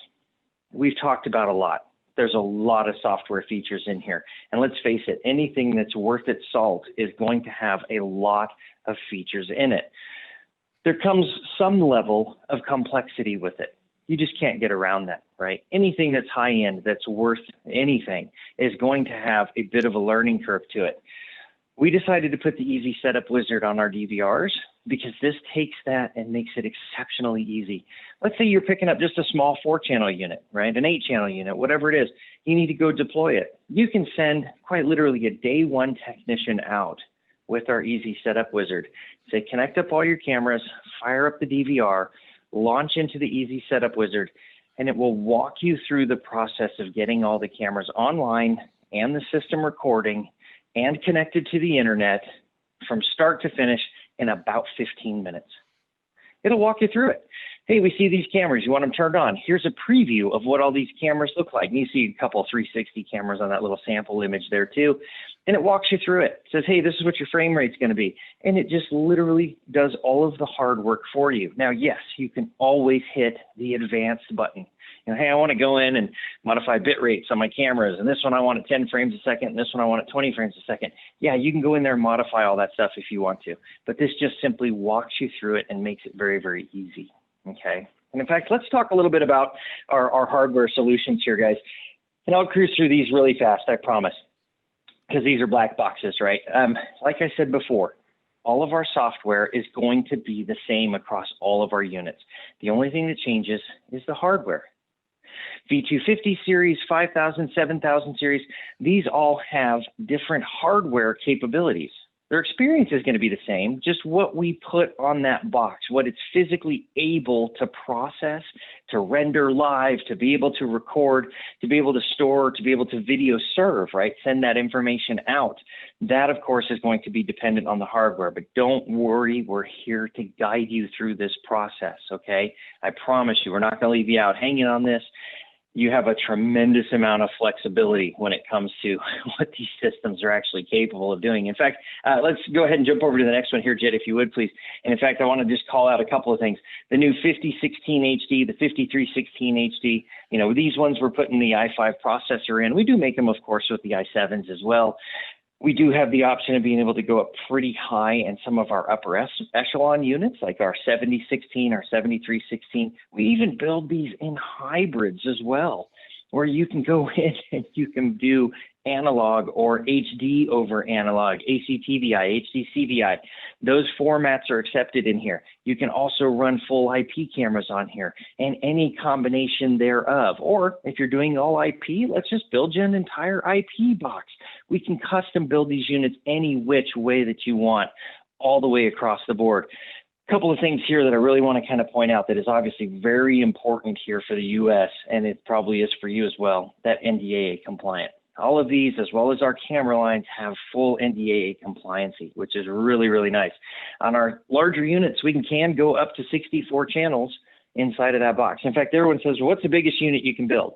We've talked about a lot. There's a lot of software features in here. And let's face it, anything that's worth its salt is going to have a lot of features in it. There comes some level of complexity with it. You just can't get around that, right? Anything that's high end, that's worth anything, is going to have a bit of a learning curve to it. We decided to put the easy setup wizard on our DVRs because this takes that and makes it exceptionally easy. Let's say you're picking up just a small 4-channel unit, right? An 8-channel unit, whatever it is. You need to go deploy it. You can send quite literally a day one technician out with our easy setup wizard. Say, connect up all your cameras, fire up the DVR, launch into the easy setup wizard, and it will walk you through the process of getting all the cameras online and the system recording and connected to the internet from start to finish in about 15 minutes. It'll walk you through it. Hey, we see these cameras. You want them turned on. Here's a preview of what all these cameras look like. And you see a couple 360 cameras on that little sample image there too. And it walks you through it. It says, hey, this is what your frame rate's going to be. And it just literally does all of the hard work for you. Now, yes, you can always hit the advanced button. You know, hey, I want to go in and modify bit rates on my cameras, and this one I want at 10 frames a second, and this one I want at 20 frames a second. Yeah, you can go in there and modify all that stuff if you want to, but this just simply walks you through it and makes it very, very easy, okay? And in fact, let's talk a little bit about our hardware solutions here, guys. And I'll cruise through these really fast, I promise, because these are black boxes, right? Like I said before, all of our software is going to be the same across all of our units. The only thing that changes is the hardware. V250 series, 5000, 7000 series, these all have different hardware capabilities. Their experience is going to be the same, just what we put on that box, what it's physically able to process, to render live, to be able to record, to be able to store, to be able to video serve, right? Send that information out. That, of course, is going to be dependent on the hardware, but don't worry, we're here to guide you through this process, okay? I promise you, we're not going to leave you out hanging on this. You have a tremendous amount of flexibility when it comes to what these systems are actually capable of doing. In fact, let's go ahead and jump over to the next one here, Jed, if you would, please. And in fact, I want to just call out a couple of things. The new 5016 HD, the 5316 HD, you know, these ones we're putting the i5 processor in. We do make them, of course, with the i7s as well. We do have the option of being able to go up pretty high in some of our upper echelon units, like our 7016, our 7316. We even build these in hybrids as well, where you can go in and you can do analog or HD over analog, ACTVI, HDCVI. Those formats are accepted in here. You can also run full IP cameras on here and any combination thereof. Or if you're doing all IP, let's just build you an entire IP box. We can custom build these units any which way that you want, all the way across the board. A couple of things here that I really want to kind of point out that is obviously very important here for the US, and it probably is for you as well, that NDAA compliant. All of these, as well as our camera lines, have full NDAA compliancy, which is really, really nice. On our larger units, we can go up to 64 channels inside of that box. In fact, everyone says, well, what's the biggest unit you can build?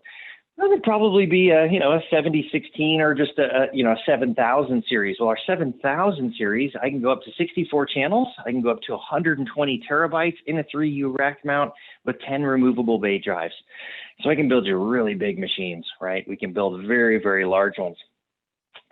That would probably be a 7016 or just a 7000 series. Well, our 7000 series, I can go up to 64 channels. I can go up to 120 terabytes in a 3U rack mount with 10 removable bay drives. So I can build you really big machines, right? We can build very, very large ones.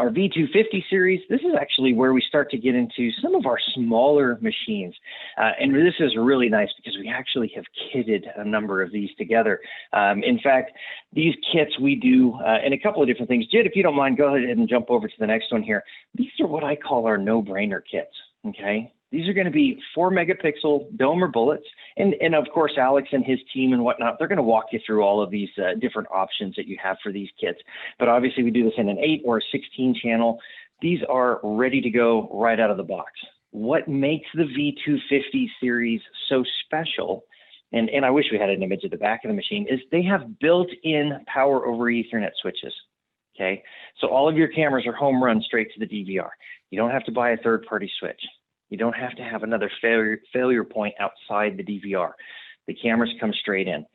Our V250 series, this is actually where we start to get into some of our smaller machines. And this is really nice because we actually have kitted a number of these together. In fact, these kits we do in a couple of different things. Jed, if you don't mind, go ahead and jump over to the next one here. These are what I call our no-brainer kits, okay? These are going to be 4 megapixel domer bullets. And of course, Alex and his team and whatnot, they're going to walk you through all of these different options that you have for these kits. But obviously, we do this in an 8 or a 16 channel. These are ready to go right out of the box. What makes the V250 series so special, and I wish we had an image of the back of the machine, is they have built-in power over Ethernet switches. Okay, so all of your cameras are home run straight to the DVR. You don't have to buy a third-party switch. You don't have to have another failure point outside the DVR. The cameras come straight in.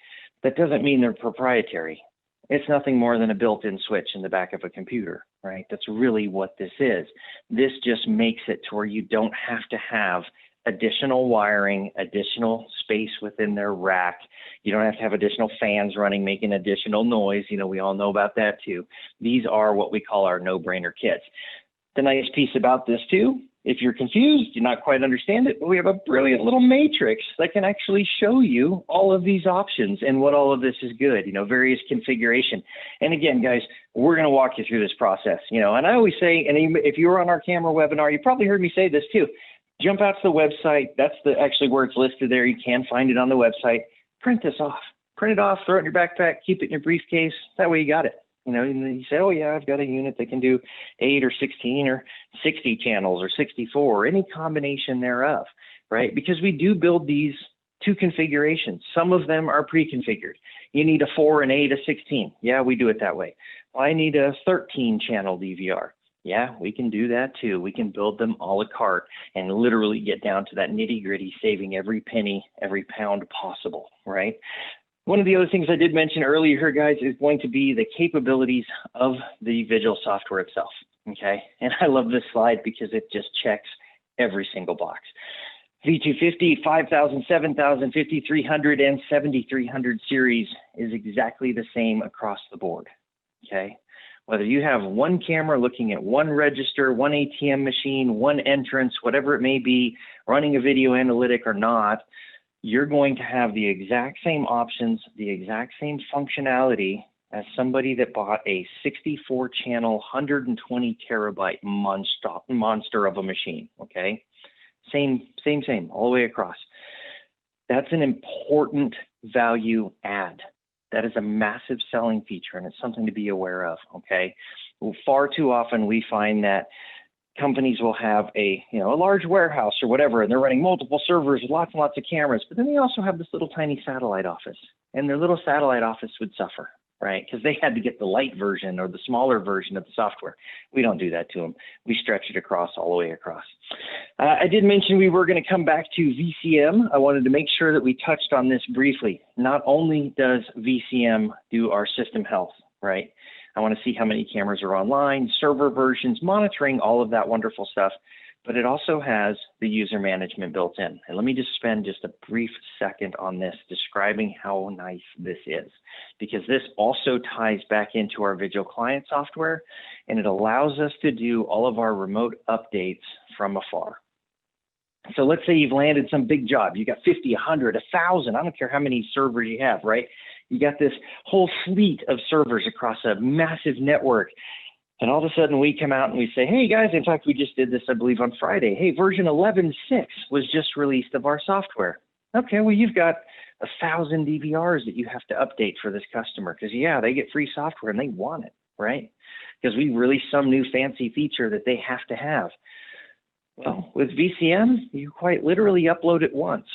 That doesn't mean they're proprietary. It's nothing more than a built-in switch in the back of a computer, right? That's really what this is. This just makes it to where you don't have to have additional wiring, additional space within their rack. You don't have to have additional fans running, making additional noise. You know, we all know about that too. These are what we call our no-brainer kits. The nice piece about this too, if you're confused, you not quite understand it, we have a brilliant little matrix that can actually show you all of these options and what all of this is good, various configuration. And again, guys, we're going to walk you through this process, and I always say, and if you were on our camera webinar, you probably heard me say this too, jump out to the website. That's actually where it's listed there. You can find it on the website. Print this off. Print it off, throw it in your backpack, keep it in your briefcase. That way you got it. And you say, oh yeah, I've got a unit that can do 8 or 16 or 60 channels or 64, or any combination thereof, right? Because we do build these two configurations. Some of them are pre-configured. You need a 4, an 8, a 16. Yeah, we do it that way. Well, I need a 13 channel DVR. Yeah, we can do that too. We can build them a la carte and literally get down to that nitty gritty, saving every penny, every pound possible, right? One of the other things I did mention earlier here, guys, is going to be the capabilities of the VIGIL software itself, okay? And I love this slide because it just checks every single box. V250, 5000, 7000, 5300, and 7300 series is exactly the same across the board, okay? Whether you have one camera looking at one register, one ATM machine, one entrance, whatever it may be, running a video analytic or not, you're going to have the exact same options, the exact same functionality as somebody that bought a 64 channel, 120 terabyte monster of a machine, okay? Same, all the way across. That's an important value add. That is a massive selling feature, and it's something to be aware of, okay? Well, far too often we find that companies will have a large warehouse or whatever, and they're running multiple servers with lots and lots of cameras, but then they also have this little tiny satellite office, and their little satellite office would suffer, right? Because they had to get the light version or the smaller version of the software. We don't do that to them. We stretch it across, all the way across. I did mention we were going to come back to VCM. I wanted to make sure that we touched on this briefly. Not only does VCM do our system health, right? I want to see how many cameras are online, server versions, monitoring, all of that wonderful stuff. But it also has the user management built in. And let me just spend just a brief second on this, describing how nice this is, because this also ties back into our Vigil client software, and it allows us to do all of our remote updates from afar. So let's say you've landed some big job. You got 50, 100, 1,000. I don't care how many servers you have, right? You got this whole fleet of servers across a massive network. And all of a sudden we come out and we say, hey guys, in fact, we just did this, I believe, on Friday. Hey, version 11.6 was just released of our software. Okay, well, you've got 1,000 DVRs that you have to update for this customer because, yeah, they get free software and they want it, right? Because we released some new fancy feature that they have to have. Well, with VCM, you quite literally upload it once,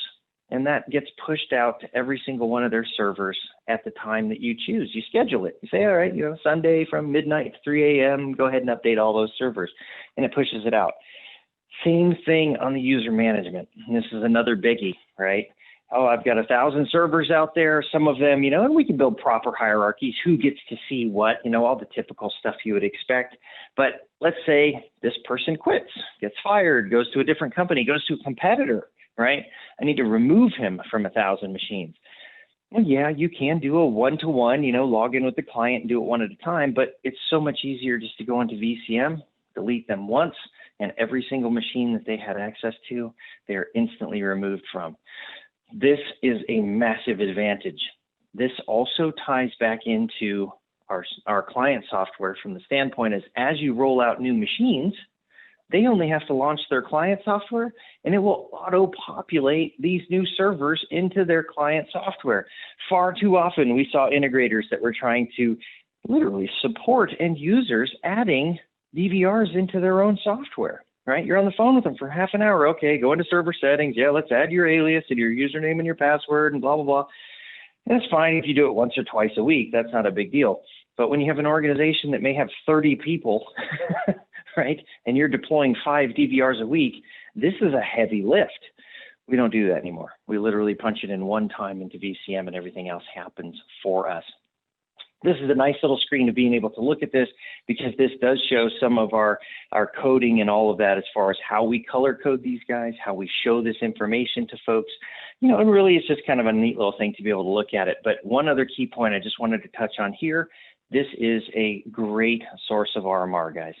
and that gets pushed out to every single one of their servers at the time that you choose. You schedule it. You say, all right, Sunday from midnight to 3 a.m., go ahead and update all those servers, and it pushes it out. Same thing on the user management. And this is another biggie, right? Oh, I've got 1,000 servers out there. Some of them, and we can build proper hierarchies. Who gets to see what, all the typical stuff you would expect. But let's say this person quits, gets fired, goes to a different company, goes to a competitor, right? I need to remove him from 1,000 machines. Well, yeah, you can do a one-to-one, log in with the client and do it one at a time, but it's so much easier just to go into VCM, delete them once, and every single machine that they had access to, they're instantly removed from. This is a massive advantage. This also ties back into our client software from the standpoint as you roll out new machines, they only have to launch their client software and it will auto-populate these new servers into their client software. Far too often we saw integrators that were trying to literally support end users adding DVRs into their own software. Right? You're on the phone with them for half an hour. Okay, go into server settings. Yeah, let's add your alias and your username and your password and blah, blah, blah. And that's fine if you do it once or twice a week. That's not a big deal. But when you have an organization that may have 30 people, right, and you're deploying 5 DVRs a week, this is a heavy lift. We don't do that anymore. We literally punch it in one time into VCM and everything else happens for us. This is a nice little screen of being able to look at this because this does show some of our coding and all of that as far as how we color code these guys, how we show this information to folks. And really it's just kind of a neat little thing to be able to look at it. But one other key point I just wanted to touch on here, this is a great source of RMR, guys,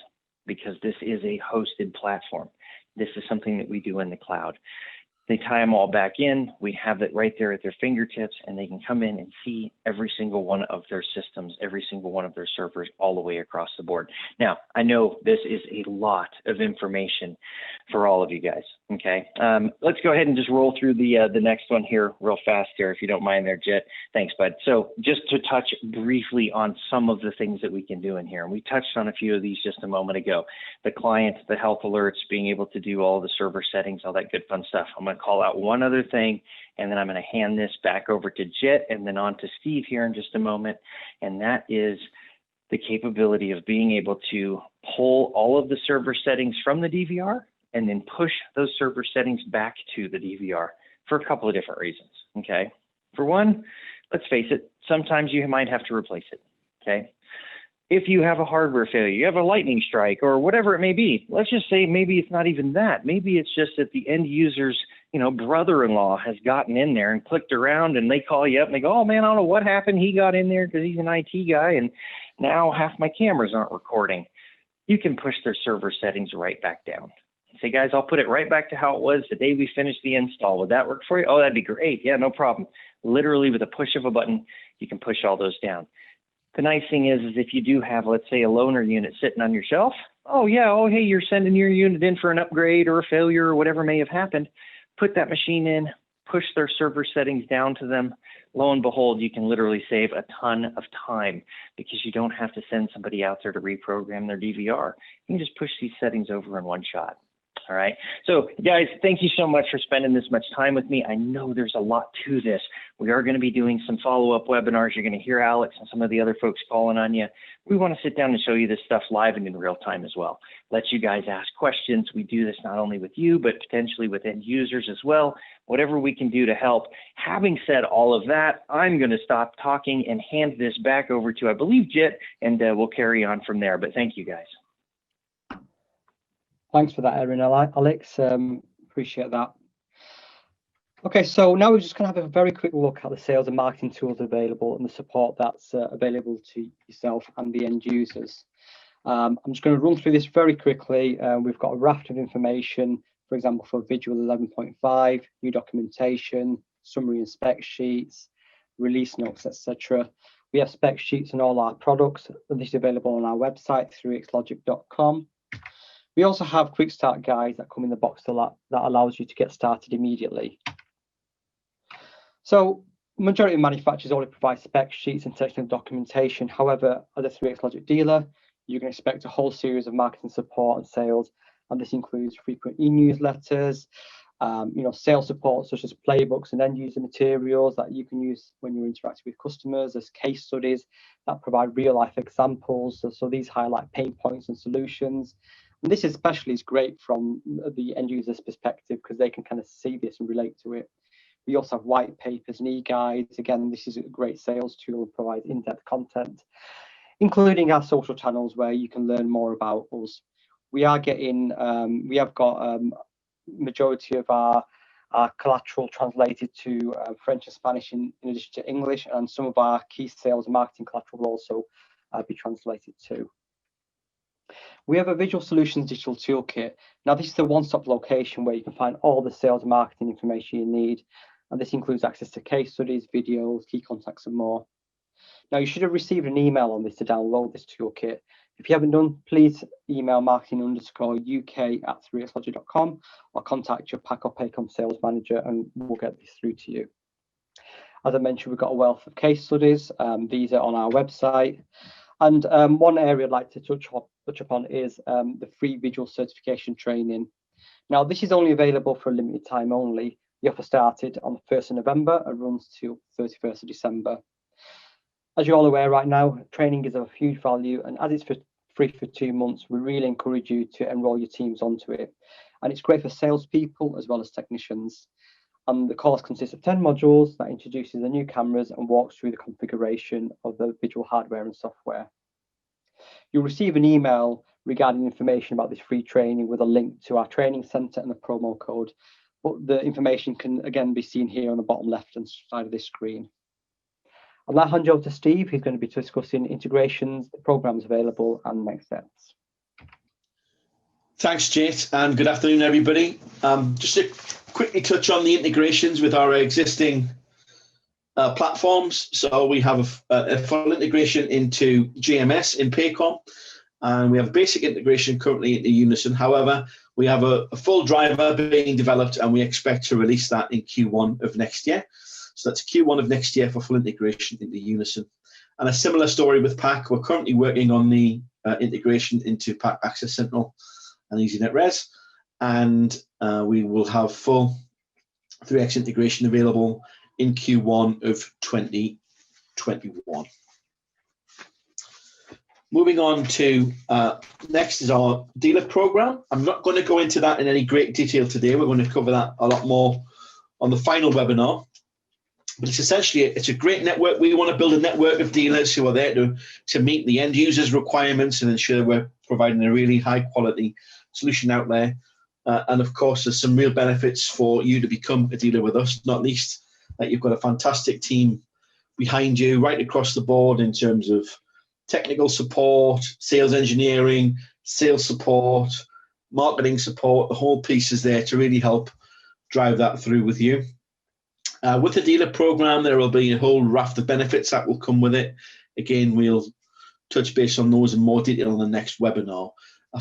because this is a hosted platform. This is something that we do in the cloud. They tie them all back in. We have it right there at their fingertips, and they can come in and see every single one of their systems, every single one of their servers, all the way across the board. Now, I know this is a lot of information for all of you guys, okay? Let's go ahead and just roll through the next one here real fast here, if you don't mind there, Jet. Thanks, bud. So just to touch briefly on some of the things that we can do in here, and we touched on a few of these just a moment ago. The client, the health alerts, being able to do all the server settings, all that good fun stuff. I'm going to call out one other thing, and then I'm going to hand this back over to Jet and then on to Steve here in just a moment, and that is the capability of being able to pull all of the server settings from the DVR and then push those server settings back to the DVR for a couple of different reasons, okay? For one, let's face it, sometimes you might have to replace it, okay? If you have a hardware failure, you have a lightning strike or whatever it may be, let's just say maybe it's not even that. Maybe it's just that the end user's brother-in-law has gotten in there and clicked around, and they call you up and they go, oh man, I don't know what happened. He got in there because he's an IT guy, and now half my cameras aren't recording. You can push their server settings right back down. Say, guys, I'll put it right back to how it was the day we finished the install. Would that work for you? Oh, that'd be great. Yeah, no problem. Literally with a push of a button, you can push all those down. The nice thing is if you do have, let's say, a loaner unit sitting on your shelf, oh yeah, oh hey, you're sending your unit in for an upgrade or a failure or whatever may have happened, put that machine in, push their server settings down to them. Lo and behold, you can literally save a ton of time because you don't have to send somebody out there to reprogram their DVR. You can just push these settings over in one shot. All right. So guys, thank you so much for spending this much time with me. I know there's a lot to this. We are going to be doing some follow-up webinars. You're going to hear Alex and some of the other folks calling on you. We want to sit down and show you this stuff live and in real time as well. Let you guys ask questions. We do this not only with you, but potentially with end users as well. Whatever we can do to help. Having said all of that, I'm going to stop talking and hand this back over to, I believe, Jit, and we'll carry on from there. But thank you, guys. Thanks for that, Erin. Alex, appreciate that. Okay, so now we're just going to have a very quick look at the sales and marketing tools available and the support that's available to yourself and the end users. I'm just going to run through this very quickly. We've got a raft of information, for example, for VIGIL 11.5, new documentation, summary and spec sheets, release notes, etc. We have spec sheets on all our products, and this is available on our website, 3xlogic.com. We also have quick start guides that come in the box that allows you to get started immediately. So majority of manufacturers only provide spec sheets and technical documentation. However, as a 3xlogic dealer, you can expect a whole series of marketing support and sales, and this includes frequent e-newsletters, sales support such as playbooks and end user materials that you can use when you're interacting with customers. There's case studies that provide real life examples. So these highlight pain points and solutions. And this especially is great from the end user's perspective because they can kind of see this and relate to it. We also have white papers and e-guides. Again, this is a great sales tool and provides in-depth content, including our social channels where you can learn more about us. We have got majority of our collateral translated to French and Spanish in addition to English, and some of our key sales and marketing collateral will also be translated too. We have a Visual Solutions Digital Toolkit. Now, this is a one-stop location where you can find all the sales and marketing information you need. And this includes access to case studies, videos, key contacts, and more. Now, you should have received an email on this to download this toolkit. If you haven't done, please email marketing_uk@3xlogic.com or contact your PAC or PACOM sales manager and we'll get this through to you. As I mentioned, we've got a wealth of case studies. These are on our website. And one area I'd like to touch upon is the free visual certification training. Now, this is only available for a limited time only. The offer started on the 1st of November and runs till 31st of December. As you're all aware right now, training is of huge value, and as it's free for 2 months, we really encourage you to enroll your teams onto it. And it's great for salespeople as well as technicians. And the course consists of 10 modules that introduces the new cameras and walks through the configuration of the visual hardware and software. You'll receive an email regarding information about this free training with a link to our training center and the promo code. But the information can again be seen here on the bottom left-hand side of this screen. I'll now hand you over to Steve, who's going to be discussing integrations, the programs available, and next steps. Thanks, Jate, and good afternoon, everybody. Just to quickly touch on the integrations with our existing platforms. So we have a full integration into GMS in PACOM, and we have a basic integration currently into Unison. However, we have a full driver being developed, and we expect to release that in Q1 of next year. So that's Q1 of next year for full integration into Unison. And a similar story with PAC. We're currently working on the integration into PAC Access Sentinel and EasyNet Res, and we will have full 3X integration available in Q1 of 2021. Moving on to next is our dealer program. I'm not going to go into that in any great detail today. We're going to cover that a lot more on the final webinar. But it's essentially, it's a great network. We want to build a network of dealers who are there to meet the end users' requirements and ensure we're providing a really high quality solution out there And of course, there's some real benefits for you to become a dealer with us, not least that you've got a fantastic team behind you right across the board in terms of technical support, sales engineering, sales support, marketing support. The whole piece is there to really help drive that through with you. With the dealer program, there will be a whole raft of benefits that will come with it. Again, we'll touch base on those in more detail in the next webinar.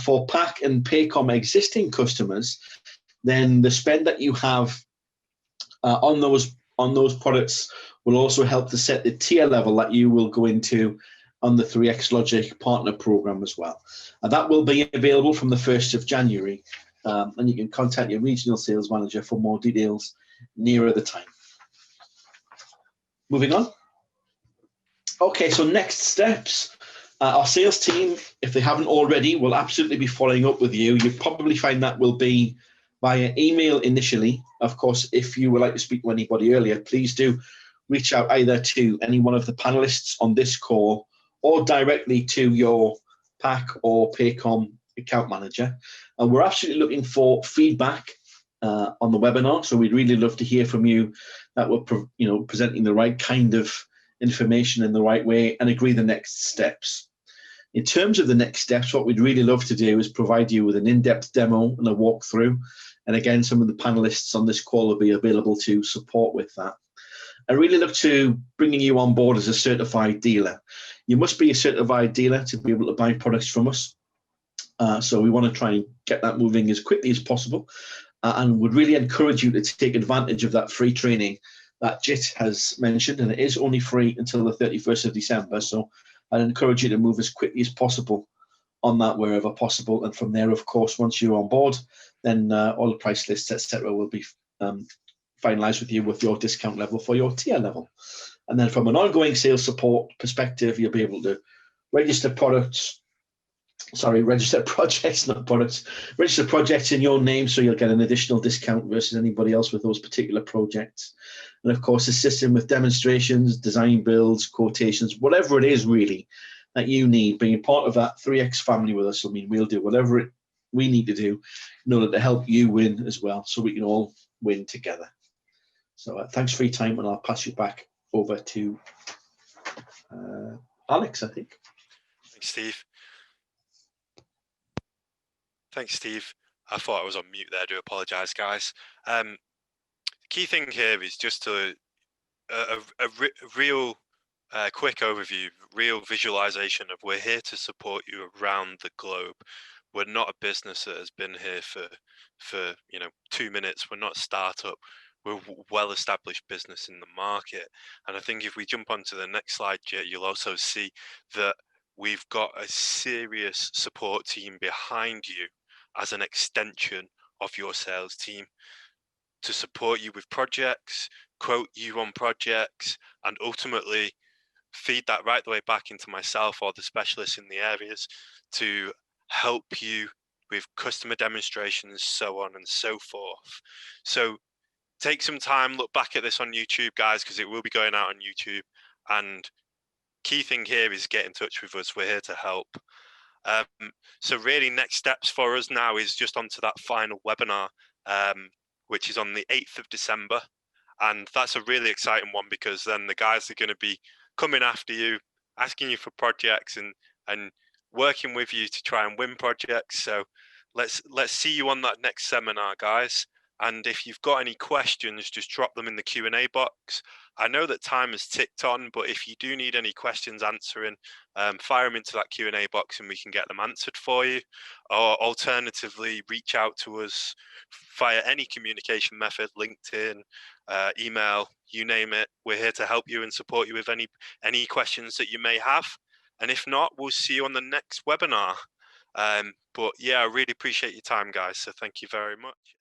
For PAC and Paycom existing customers, then the spend that you have on those products will also help to set the tier level that you will go into on the 3X Logic partner program as well. And that will be available from the 1st of January. And you can contact your regional sales manager for more details nearer the time. Moving on. Okay, so next steps. Our sales team, if they haven't already, will absolutely be following up with you. You'll probably find that will be via email initially. Of course, if you would like to speak to anybody earlier, please do reach out either to any one of the panelists on this call or directly to your PAC or Paycom account manager. And we're absolutely looking for feedback on the webinar. So we'd really love to hear from you that we're presenting the right kind of information in the right way and agree the next steps. In terms of the next steps, what we'd really love to do is provide you with an in-depth demo and a walkthrough. And again, some of the panelists on this call will be available to support with that. I really look to bringing you on board as a certified dealer. You must be a certified dealer to be able to buy products from us. So we want to try and get that moving as quickly as possible and would really encourage you to take advantage of that free training that Jit has mentioned, and it is only free until the 31st of December. So I'd encourage you to move as quickly as possible on that wherever possible. And from there, of course, once you're on board, then all the price lists, etc., will be finalized with you with your discount level for your tier level. And then from an ongoing sales support perspective, you'll be able to register projects, not products, register projects in your name, so you'll get an additional discount versus anybody else with those particular projects. And of course, assisting with demonstrations, design builds, quotations, whatever it is really that you need, being part of that 3X family with us. I mean, we'll do whatever we need to do in order to help you win as well, so we can all win together. So thanks for your time, and I'll pass you back over to Alex, I think. Thanks, Steve. Thanks, Steve. I thought I was on mute there. I do apologise, guys. The key thing here is just a real quick overview, real visualization of we're here to support you around the globe. We're not a business that has been here for 2 minutes. We're not a startup. We're a well-established business in the market. And I think if we jump onto the next slide, you'll also see that we've got a serious support team behind you as an extension of your sales team to support you with projects, quote you on projects, and ultimately feed that right the way back into myself or the specialists in the areas to help you with customer demonstrations, so on and so forth. So take some time, look back at this on YouTube, guys, because it will be going out on YouTube. And key thing here is get in touch with us. We're here to help. So really next steps for us now is just onto that final webinar, which is on the 8th of December. And that's a really exciting one because then the guys are going to be coming after you, asking you for projects and working with you to try and win projects. So let's see you on that next seminar, guys. And if you've got any questions, just drop them in the Q&A box. I know that time has ticked on, but if you do need any questions answering, fire them into that Q&A box and we can get them answered for you. Or alternatively, reach out to us via any communication method, LinkedIn, email, you name it. We're here to help you and support you with any questions that you may have. And if not, we'll see you on the next webinar. But yeah, I really appreciate your time, guys. So thank you very much.